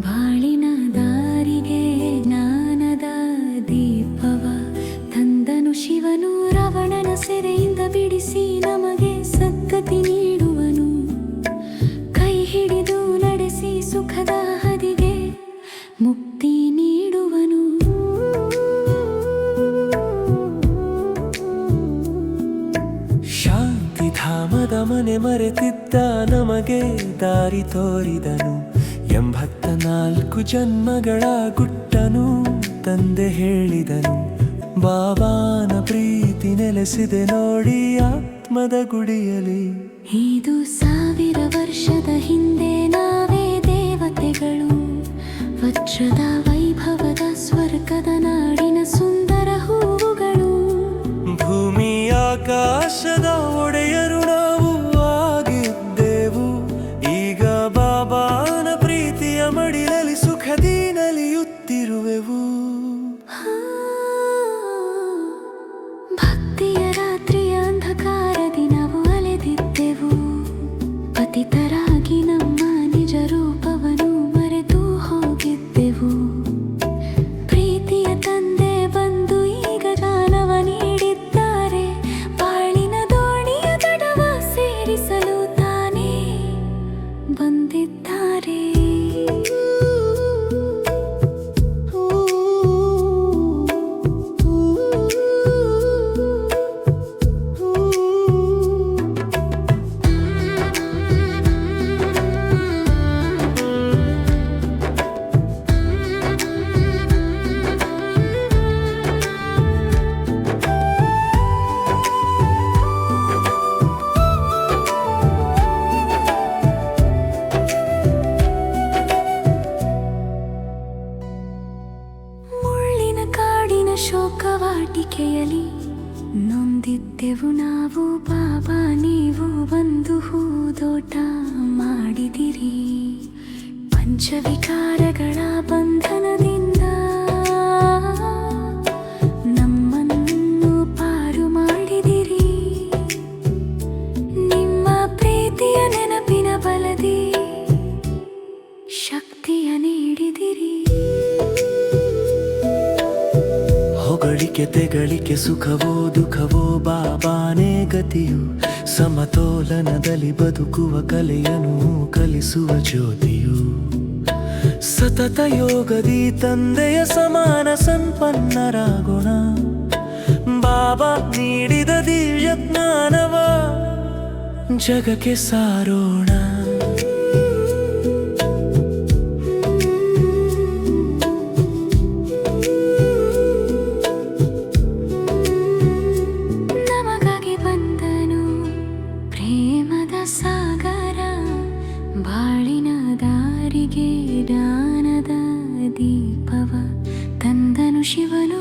ಬಾಳಿನ ದಾರಿಗೆ ಜ್ಞಾನದ ದೀಪವ ತಂದನು ಶಿವನು. ರಾವಣನ ಸೆರೆಯಿಂದ ಬಿಡಿಸಿ ನಮಗೆ ಸದ್ಗತಿ ನೀಡುವನು. ಕೈ ಹಿಡಿದು ನಡೆಸಿ ಸುಖದ ಹದಿಗೆ ಮುಕ್ತಿ ನೀಡುವನು. ಶಾಂತಿಧಾಮದ ಮನೆ ಮರೆತಿದ್ದ ನಮಗೆ ದಾರಿ ತೋರಿದನು. 84 ಜನ್ಮಗಳ ಗುಟ್ಟನು ತಂದೆ ಹೇಳಿದನು. ಬಾಬಾನ ಪ್ರೀತಿ ನೆಲೆಸಿದೆ ನೋಡಿ ಆತ್ಮದ ಗುಡಿಯಲಿ. ಇದು 1000 ವರ್ಷದ ಹಿಂದೆ ನಾವೇ ದೇವತೆಗಳು. ವಜ್ರದ ವೈಭವದ ಸ್ವರ್ಗದ ನಾಡಿನ ಸುಂದರ ಹೂವುಗಳು. ಭೂಮಿ ಆಕಾಶದ ಒಡೆಯರು ನಾವು ಆಗಿದ್ದೆವು. ಈಗ ಬಾಬಾನ ಪ್ರೀತಿಯ ಮಡಿಲಲ್ಲಿ ಸುಖದಿ ನಲಿಯುತ್ತಿರುವೆವು. ಭಕ್ತಿಯ ರಾತ್ರಿಯ ಅಂಧಕಾರದಿ ನಾವು ಅಲೆದಿದ್ದೆವು. ಪತಿತರಾಗಿ ನಮ್ಮ ನಿಜ ರೂಪವನ್ನು ಮರೆತು ಹೋಗಿದ್ದೆವು. ಪ್ರೀತಿಯ ತಂದೆ ಬಂದು ಈಗ ಜ್ಞಾನವ ನೀಡಿದ್ದಾರೆ. ಬಾಳಿನ ದೋಣಿಯ ದಡವ ಸೇರಿಸಲು ತಾನೇ ಬಂದಿದ್ದಾರೆ. ಶೋಕವಾಟಿಕೆಯಲಿ ನೊಂದಿದ್ದೆವು ನಾವು. ಬಾಬಾ ನೀವು ಬಂದು ಹೂದೋಟ ಮಾಡಿದಿರಿ. ಪಂಚವಿಕಾರಗಳ ಬಂಧನದಿಂದ ನಮ್ಮನ್ನು ಪಾರು ಮಾಡಿದಿರಿ. ನಿಮ್ಮ ಪ್ರೀತಿಯ ನೆನಪಿನ ಬಲದಿ ಶಕ್ತಿಯ ನೀಡಿದಿರಿ. ಹೊಗಳಿಕೆ ತೆಗಳಿಕೆ ಸುಖವೋ ದುಃಖವೋ ಬಾಬಾನೇ ಗತಿಯು. ಸಮತೋಲನದಲ್ಲಿ ಬದುಕುವ ಕಲೆಯನ್ನು ಕಲಿಸುವ ಜ್ಯೋತಿಯು. ಸತತ ಯೋಗದಿ ತಂದೆಯ ಸಮಾನ ಸಂಪನ್ನರಾಗೋಣ. ಬಾಬಾ ನೀಡಿದ ದಿವ್ಯ ಜ್ಞಾನವ ಜಗಕ್ಕೆ ಸಾರೋಣ. ಸಾಗರ ಬಾಳಿನ ದಾರಿಗೆ ಜ್ಞಾನದ ದೀಪವ ತಂದನು ಶಿವನು.